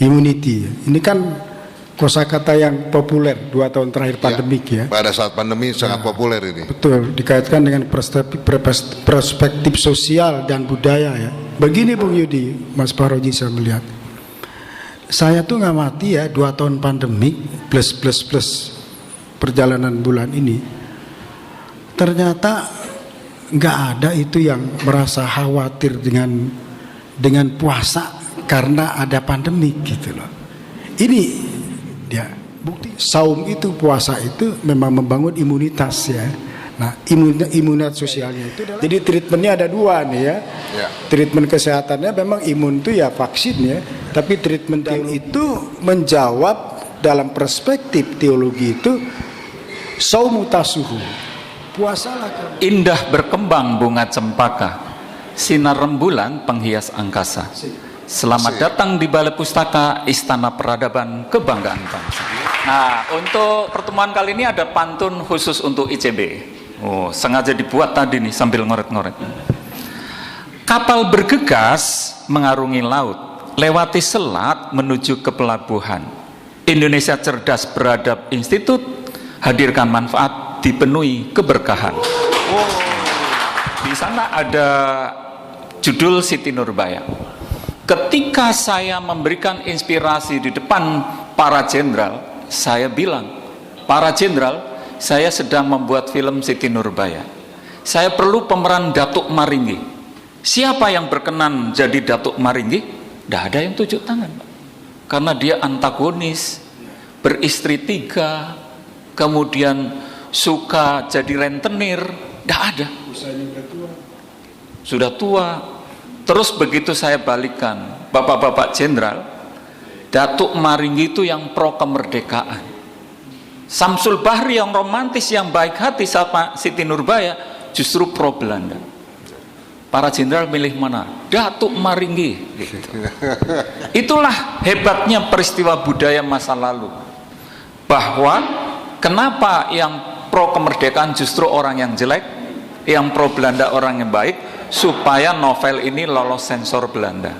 immunity. Ini kan kosakata yang populer 2 tahun terakhir pandemik ya. Pada saat pandemi sangat populer ini. Betul, dikaitkan dengan perspektif sosial dan budaya ya. Begini Bung Yudi, Mas Paroji saya melihat. Saya tuh ngamati ya 2 tahun pandemik plus perjalanan bulan ini. Ternyata nggak ada itu yang merasa khawatir dengan puasa karena ada pandemik gitu loh. Ini ya bukti saum itu, puasa itu memang membangun imunitas ya. Nah imunitas sosialnya itu adalah, jadi treatmentnya ada 2 nih ya. Treatment kesehatannya memang imun itu ya vaksin ya, tapi treatment itu menjawab dalam perspektif teologi itu saumu tasuhu, puasalah kamu. Indah berkembang bunga cempaka, sinar rembulan penghias angkasa. Selamat datang di Balai Pustaka Istana Peradaban Kebanggaan Bangsa. Nah, untuk pertemuan kali ini ada pantun khusus untuk ICB. Oh, sengaja dibuat tadi nih sambil ngoret-ngoret. Kapal bergegas mengarungi laut, lewati selat menuju ke pelabuhan. Indonesia Cerdas Beradab Institut hadirkan manfaat, dipenuhi keberkahan. Oh, di sana ada judul Siti Nurbaya. Ketika saya memberikan inspirasi di depan para jenderal, saya bilang, para jenderal, saya sedang membuat film Siti Nurbaya. Saya perlu pemeran Datuk Maringgi. Siapa yang berkenan jadi Datuk Maringgi? Tidak ada yang tunjuk tangan, Pak. Karena dia antagonis, beristri 3, kemudian suka jadi rentenir. Tidak ada. Sudah tua. Terus begitu saya balikan, Bapak-bapak jenderal, Datuk Maringgi itu yang pro kemerdekaan. Samsul Bahri yang romantis, yang baik hati sama Siti Nurbaya justru pro Belanda. Para jenderal milih mana? Datuk Maringgi gitu. Itulah hebatnya peristiwa budaya masa lalu, bahwa kenapa yang pro kemerdekaan justru orang yang jelek, yang pro Belanda orang yang baik, supaya novel ini lolos sensor Belanda.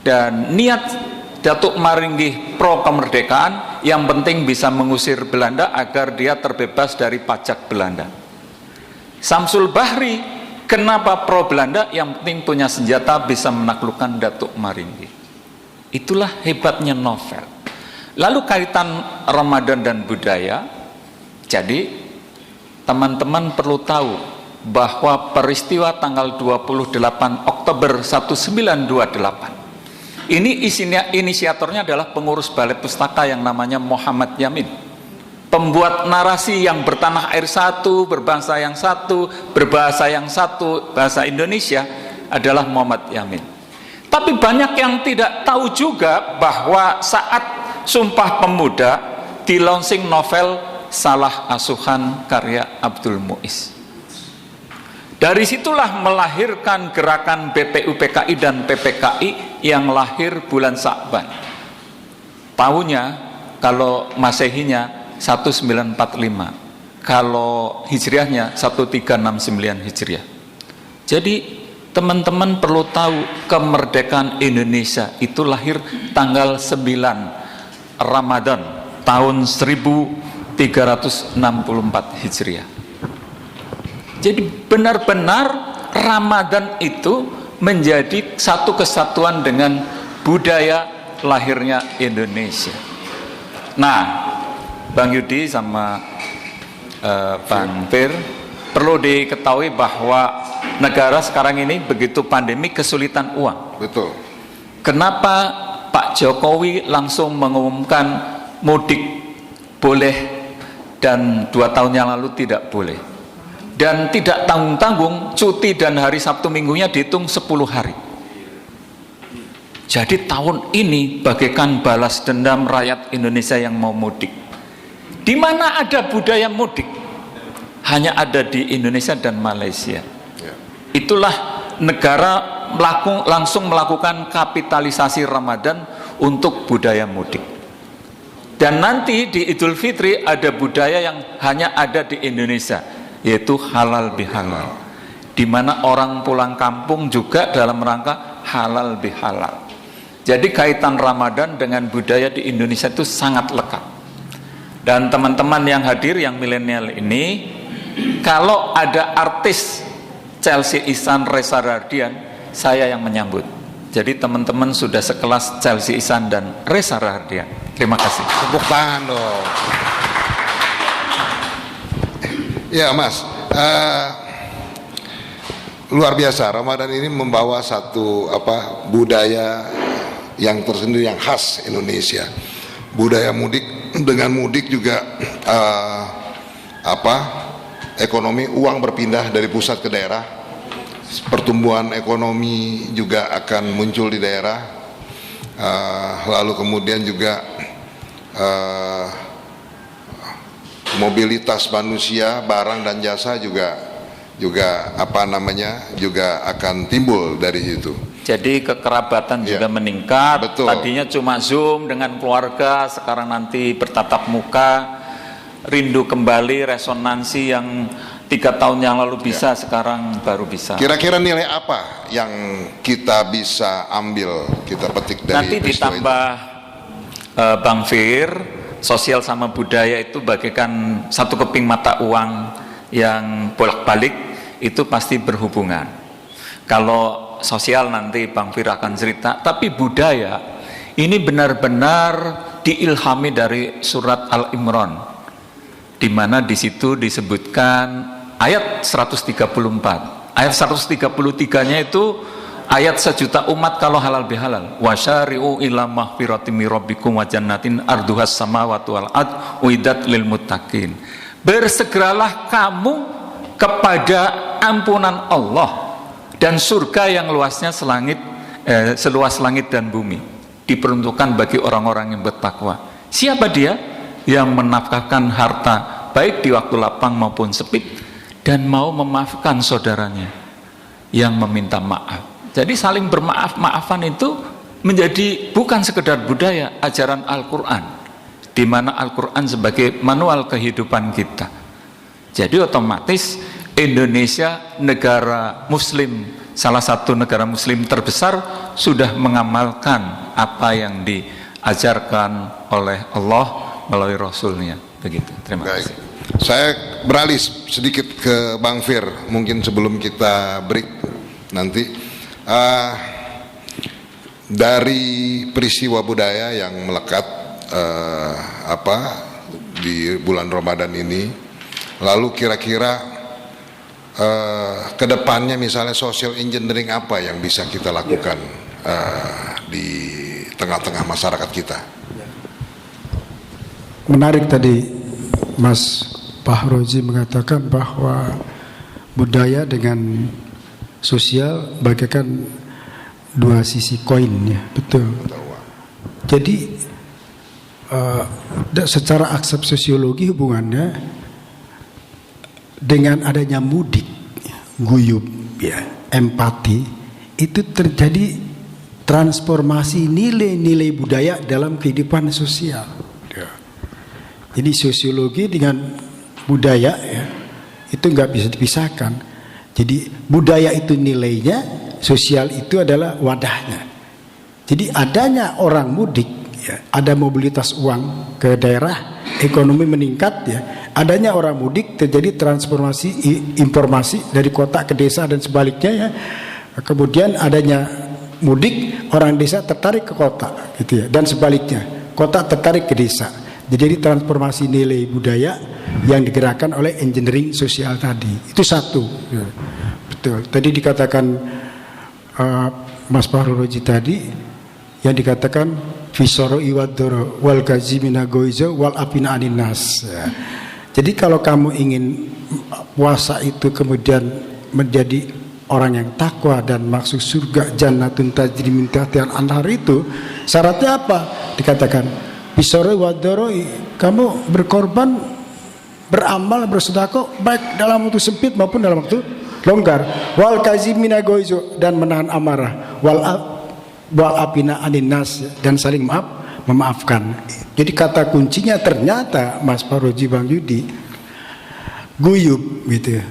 Dan niat Datuk Maringgi pro kemerdekaan, yang penting bisa mengusir Belanda agar dia terbebas dari pajak Belanda. Samsul Bahri kenapa pro Belanda, yang penting punya senjata bisa menaklukkan Datuk Maringgi. Itulah hebatnya novel. Lalu kaitan Ramadan dan budaya, jadi teman-teman perlu tahu bahwa peristiwa tanggal 28 Oktober 1928 ini inisiatornya adalah pengurus Balai Pustaka yang namanya Muhammad Yamin. Pembuat narasi yang bertanah air satu, berbangsa yang satu, berbahasa yang satu, bahasa Indonesia adalah Muhammad Yamin. Tapi banyak yang tidak tahu juga bahwa saat Sumpah Pemuda di launching novel Salah Asuhan karya Abdul Muiz. Dari situlah melahirkan gerakan BPUPKI dan PPKI yang lahir bulan Sa'ban. Tahunnya kalau Masehinya 1945, kalau Hijriahnya 1369 Hijriah. Jadi teman-teman perlu tahu kemerdekaan Indonesia itu lahir tanggal 9 Ramadan tahun 1364 Hijriah. Jadi benar-benar Ramadan itu menjadi satu kesatuan dengan budaya lahirnya Indonesia. Nah, Bang Yudi sama Bang Fir, perlu diketahui bahwa negara sekarang ini begitu pandemi kesulitan uang. Betul. Kenapa Pak Jokowi langsung mengumumkan mudik boleh dan 2 tahun yang lalu tidak boleh? Dan tidak tanggung-tanggung, cuti dan hari Sabtu Minggunya dihitung 10 hari. Jadi tahun ini bagaikan balas dendam rakyat Indonesia yang mau mudik. Di mana ada budaya mudik? Hanya ada di Indonesia dan Malaysia. Itulah negara langsung melakukan kapitalisasi Ramadan untuk budaya mudik. Dan nanti di Idul Fitri ada budaya yang hanya ada di Indonesia, yaitu halal bihalal, di mana orang pulang kampung juga dalam rangka halal bihalal. Jadi kaitan Ramadan dengan budaya di Indonesia itu sangat lekat. Dan teman-teman yang hadir, yang milenial ini, kalau ada artis Chelsea Ihsan, Reza Rahardian, saya yang menyambut. Jadi teman-teman sudah sekelas Chelsea Ihsan dan Reza Rahardian. Terima kasih. Tepuk tangan dong. Ya Mas, luar biasa. Ramadan ini membawa satu budaya yang tersendiri, yang khas Indonesia. Budaya mudik, dengan mudik juga ekonomi, uang berpindah dari pusat ke daerah. Pertumbuhan ekonomi juga akan muncul di daerah. Lalu kemudian juga mobilitas manusia, barang dan jasa juga akan timbul dari situ. Jadi kekerabatan juga meningkat. Betul. Tadinya cuma Zoom dengan keluarga, sekarang nanti bertatap muka, rindu kembali, resonansi yang 3 tahun yang lalu bisa, sekarang baru bisa. Kira-kira nilai apa yang kita bisa ambil, kita petik dari nanti peristiwa ditambah Bang Fir, sosial sama budaya itu bagaikan satu keping mata uang yang bolak-balik, itu pasti berhubungan. Kalau sosial nanti Bang Fir akan cerita, tapi budaya ini benar-benar diilhami dari surat Al-Imran, di mana di situ disebutkan ayat 134. Ayat 133-nya itu ayat sejuta umat kalau halal bihalal. Wasyari'u ila mahfiratim min rabbikum wa jannatin arduhas samawati wal ard uiddat lil muttaqin. Bersegeralah kamu kepada ampunan Allah dan surga yang luasnya seluas langit dan bumi, diperuntukkan bagi orang-orang yang bertakwa. Siapa dia? Yang menafkahkan harta baik di waktu lapang maupun sempit, dan mau memaafkan saudaranya yang meminta maaf. Jadi saling bermaaf-maafan itu menjadi bukan sekedar budaya, ajaran Al-Quran, di mana Al-Quran sebagai manual kehidupan kita. Jadi otomatis Indonesia, negara muslim, salah satu negara muslim terbesar, sudah mengamalkan apa yang diajarkan oleh Allah melalui Rasulnya. Begitu. Terima kasih. Saya beralih sedikit ke Bang Fir, mungkin sebelum kita break nanti. Dari peristiwa budaya yang melekat di bulan Ramadan ini, lalu kira-kira kedepannya misalnya social engineering apa yang bisa kita lakukan di tengah-tengah masyarakat kita? Menarik tadi Mas Fahrozi mengatakan bahwa budaya dengan sosial bagaikan dua sisi koin, ya, betul. Jadi secara aspek sosiologi hubungannya dengan adanya mudik, guyub, ya, empati, itu terjadi transformasi nilai-nilai budaya dalam kehidupan sosial. Ya. Jadi sosiologi dengan budaya, ya, itu nggak bisa dipisahkan. Jadi budaya itu nilainya, sosial itu adalah wadahnya. Jadi adanya orang mudik, ya, ada mobilitas uang ke daerah, ekonomi meningkat, ya. Adanya orang mudik terjadi transformasi informasi dari kota ke desa dan sebaliknya, ya. Kemudian adanya mudik, orang desa tertarik ke kota, gitu, ya, dan sebaliknya, kota tertarik ke desa. Jadi transformasi nilai budaya yang digerakkan oleh engineering sosial tadi. Itu satu, ya. Betul. Tadi dikatakan Mas Fahrozi tadi, yang dikatakan fisoro iwadoro wal gazimina goizo wal apina aninas, ya. Jadi kalau kamu ingin puasa itu kemudian menjadi orang yang takwa dan masuk surga jannatun tajri min tahtiha al-anhar, itu syaratnya apa? Dikatakan fisoro iwadoro, kamu berkorban, beramal, bersedekah baik dalam waktu sempit maupun dalam waktu longgar, wal kazimina goizo, dan menahan amarah, wal apina aninas, dan saling memaafkan. Jadi kata kuncinya ternyata Mas Fahrozi, Bang Yudi, guyub, gitu ya,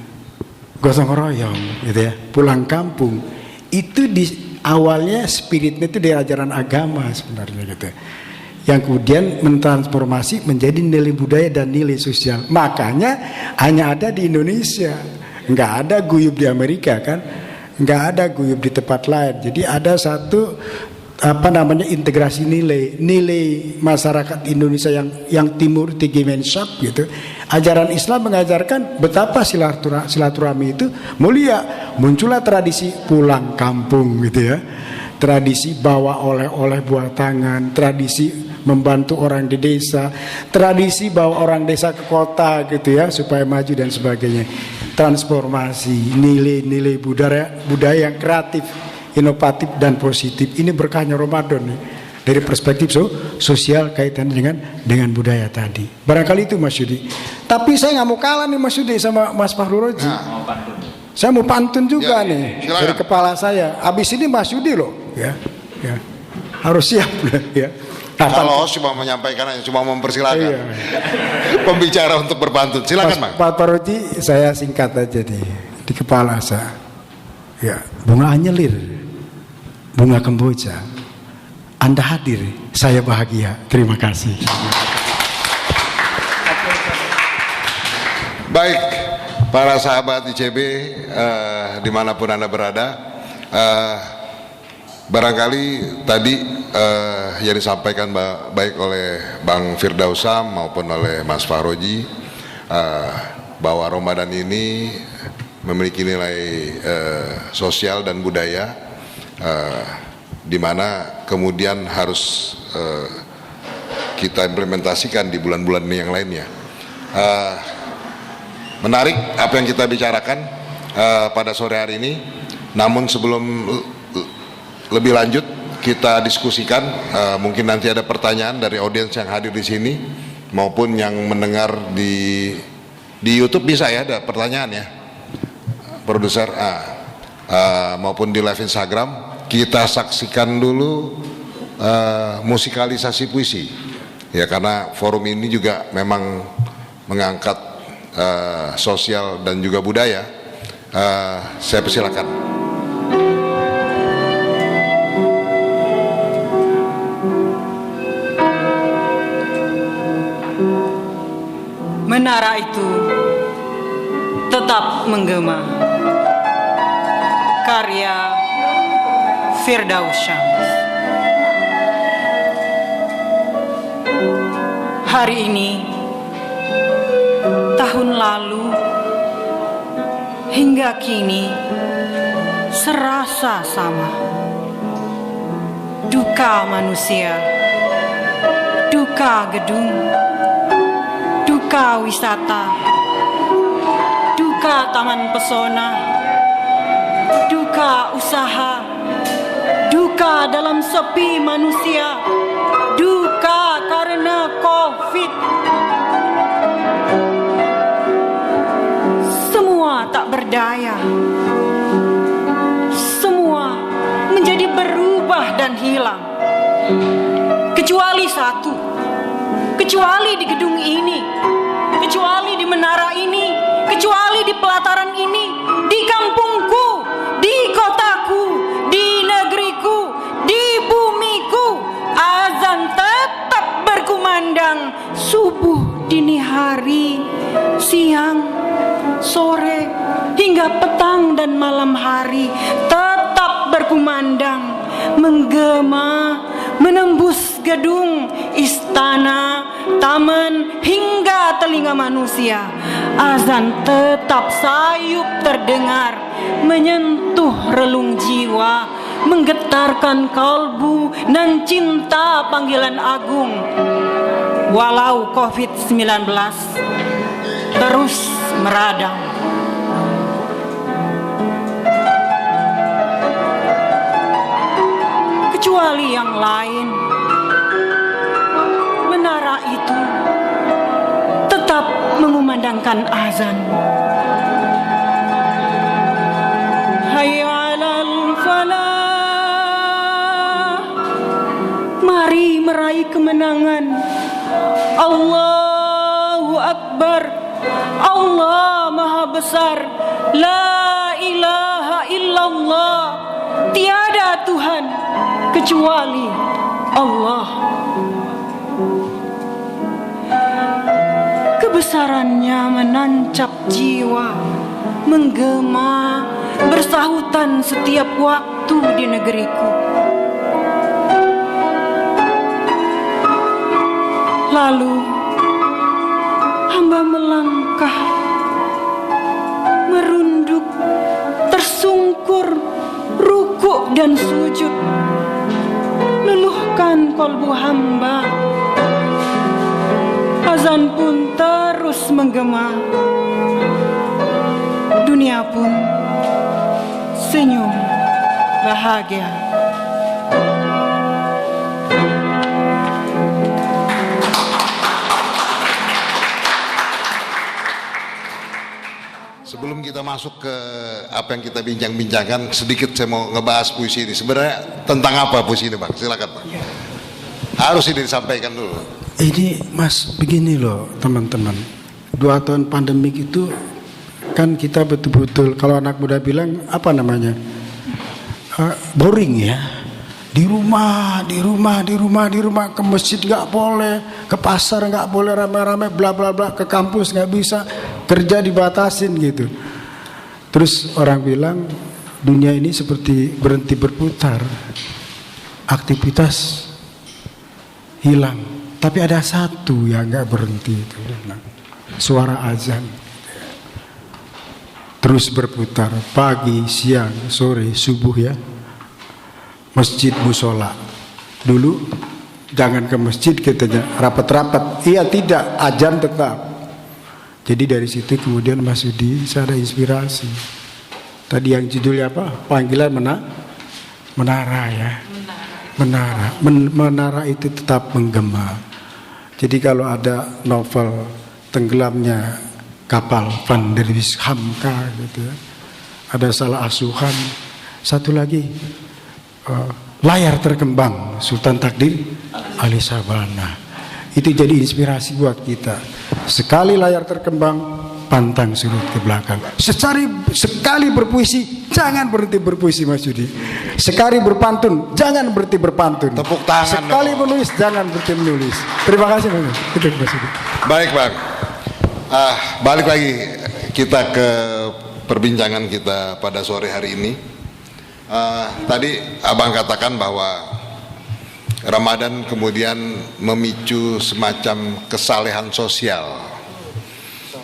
gotong royong, gitu ya, pulang kampung, itu awalnya spiritnya itu dari ajaran agama sebenarnya gitu, yang kemudian mentransformasi menjadi nilai budaya dan nilai sosial. Makanya hanya ada di Indonesia, nggak ada guyub di Amerika kan, nggak ada guyub di tempat lain. Jadi ada satu integrasi nilai masyarakat Indonesia yang timur tigimenshap gitu. Ajaran Islam mengajarkan betapa silaturahmi itu mulia. Muncullah tradisi pulang kampung gitu ya, tradisi bawa oleh-oleh buah tangan, tradisi membantu orang di desa, tradisi bawa orang desa ke kota gitu ya supaya maju dan sebagainya. Transformasi nilai-nilai budaya yang kreatif, inovatif dan positif. Ini berkahnya Ramadan nih. Dari perspektif sosial kaitannya dengan budaya tadi. Barangkali itu Mas Yudi. Tapi saya nggak mau kalah nih Mas Yudi sama Mas Fahru Roji. Saya mau pantun juga nih silakan. dari kepala saya. Abis ini Mas Yudi loh, ya. Harus siap ya. Kalau cuma menyampaikan, cuma mempersilahkan pembicara untuk berpantun. Silakan, Bang. Pak Roji, saya singkat aja di kepala saya. Ya, bunga anyelir, bunga kemboja. Anda hadir, saya bahagia. Terima kasih. Baik, para sahabat ICB dimanapun Anda berada, barangkali tadi yang disampaikan baik oleh Bang Firdausam maupun oleh Mas Fahroji, bahwa Ramadan ini memiliki nilai sosial dan budaya, di mana kemudian harus kita implementasikan di bulan-bulan yang lainnya. Menarik apa yang kita bicarakan pada sore hari ini. Namun sebelum lebih lanjut kita diskusikan, mungkin nanti ada pertanyaan dari audiens yang hadir di sini maupun yang mendengar di YouTube, bisa ya ada pertanyaan ya, produser, maupun di live Instagram. Kita saksikan dulu musikalisasi puisi ya, karena forum ini juga memang mengangkat sosial dan juga budaya. Saya persilakan. Menara itu tetap menggema. Karya Firdaus Syams. Hari ini, tahun lalu, hingga kini serasa sama. Duka manusia, duka gedung, duka wisata, duka taman pesona, duka usaha, duka dalam sepi manusia, duka karena COVID. Semua tak berdaya, semua menjadi berubah dan hilang, kecuali satu, kecuali di gedung ini, kecuali di menara ini, kecuali di pelataran ini, di kampungku, di kotaku, di negeriku, di bumiku. Azan tetap berkumandang, subuh, dini hari, siang, sore, hingga petang dan malam hari tetap berkumandang, menggema, menembus gedung, istana, taman, hingga telinga manusia. Azan tetap sayup terdengar, menyentuh relung jiwa, menggetarkan kalbu dan cinta panggilan agung. Walau COVID-19 terus meradang. Kecuali yang lain, menara itu tetap mengumandangkan azan. Hayya 'alal falah. Mari meraih kemenangan. Allahu Akbar. Allah Maha Besar. La ilaha illallah. tiada Tuhan kecuali Allah. Kebesarannya menancap jiwa, menggema, bersahutan setiap waktu di negeriku. Lalu hamba melangkah, merunduk, tersungkur, rukuk dan sujud, luluhkan kolbu hamba. Azan pun terus menggema, dunia pun senyum bahagia. Sebelum kita masuk ke apa yang kita bincang-bincangkan, sedikit saya mau ngebahas puisi ini. Sebenarnya tentang apa puisi ini, Bang? Silakan, Bang. Harus ini disampaikan dulu. Ini Mas, begini loh teman-teman, 2 tahun pandemik itu kan kita betul-betul, kalau anak muda bilang apa namanya, boring ya. Di rumah, ke masjid nggak boleh, ke pasar nggak boleh rame-rame, bla bla bla, ke kampus nggak bisa, kerja dibatasin gitu. Terus orang bilang dunia ini seperti berhenti berputar, aktivitas hilang. Tapi ada satu yang nggak berhenti itu, suara azan. Terus berputar pagi, siang, sore, subuh ya. Masjid, musola. Dulu jangan ke masjid katanya, rapat-rapat. Iya tidak, azan tetap. Jadi dari situ kemudian Mas Yudi saya ada inspirasi. Tadi yang judulnya apa? Panggilan menara ya. Menara itu tetap menggema. Jadi kalau ada novel Tenggelamnya Kapal Van der Wijk Hamka gitu ya. Ada Salah Asuhan. Satu lagi Layar Terkembang Sultan Takdir Ali Sabana. Itu jadi inspirasi buat kita. Sekali layar terkembang, pantang surut ke belakang. Sekali berpuisi, jangan berhenti berpuisi Mas Yudi. Sekali berpantun, jangan berhenti berpantun. Tepuk tangan. Sekali menulis, jangan berhenti menulis. Terima kasih Mas. Itu Mas Yudi. Baik, Bang. Balik lagi kita ke perbincangan kita pada sore hari ini. Tadi Abang katakan bahwa Ramadan kemudian memicu semacam kesalehan sosial,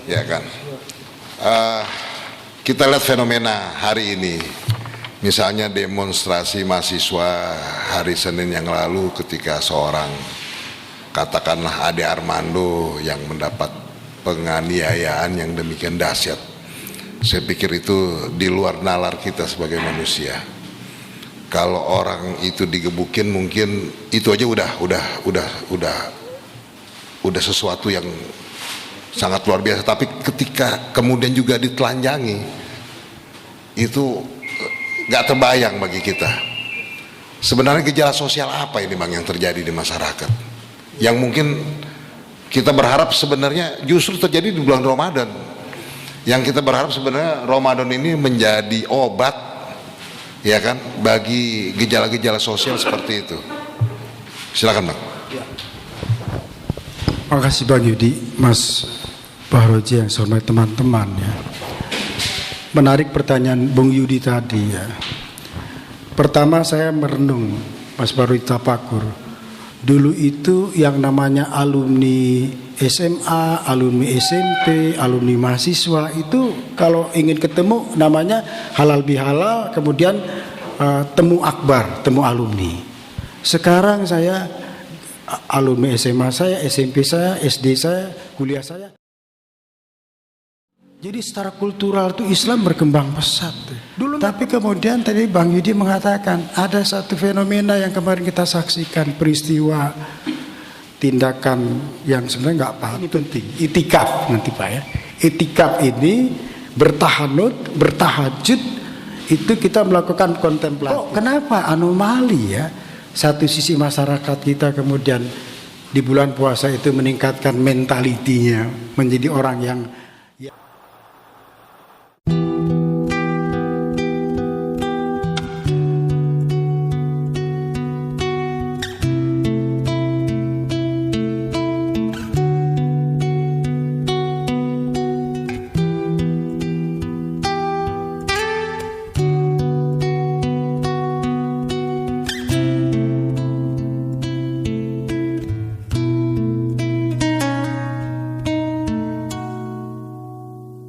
ya kan? Kita lihat fenomena hari ini, misalnya demonstrasi mahasiswa hari Senin yang lalu ketika seorang katakanlah Ade Armando yang mendapat penganiayaan yang demikian dahsyat. Saya pikir itu di luar nalar kita sebagai manusia. Kalau orang itu digebukin mungkin itu aja udah sesuatu yang sangat luar biasa. Tapi ketika kemudian juga ditelanjangi, itu nggak terbayang bagi kita. Sebenarnya gejala sosial apa ini Bang yang terjadi di masyarakat? Yang mungkin kita berharap sebenarnya justru terjadi di bulan Ramadan. Yang kita berharap sebenarnya Ramadan ini menjadi obat, ya kan, bagi gejala-gejala sosial seperti itu. Silakan Bang. Makasih Bang Yudi, Mas Bahroji yang saya hormati teman-teman ya. Menarik pertanyaan Bung Yudi tadi ya. Pertama saya merenung Mas Bahroji Tapakur. Dulu itu yang namanya alumni SMA, alumni SMP, alumni mahasiswa itu kalau ingin ketemu namanya halal bihalal, kemudian temu akbar, temu alumni. Sekarang saya alumni SMA saya, SMP saya, SD saya, kuliah saya. Jadi secara kultural itu Islam berkembang pesat. Dulu, tapi kemudian tadi Bang Yudi mengatakan ada satu fenomena yang kemarin kita saksikan, peristiwa tindakan yang sebenarnya nggak paham. Ini penting, itikaf nanti Pak ya. Itikaf ini bertahanut, bertahajud, itu kita melakukan kontemplasi. Kenapa anomali ya? Satu sisi masyarakat kita kemudian di bulan puasa itu meningkatkan mentalitinya, menjadi orang yang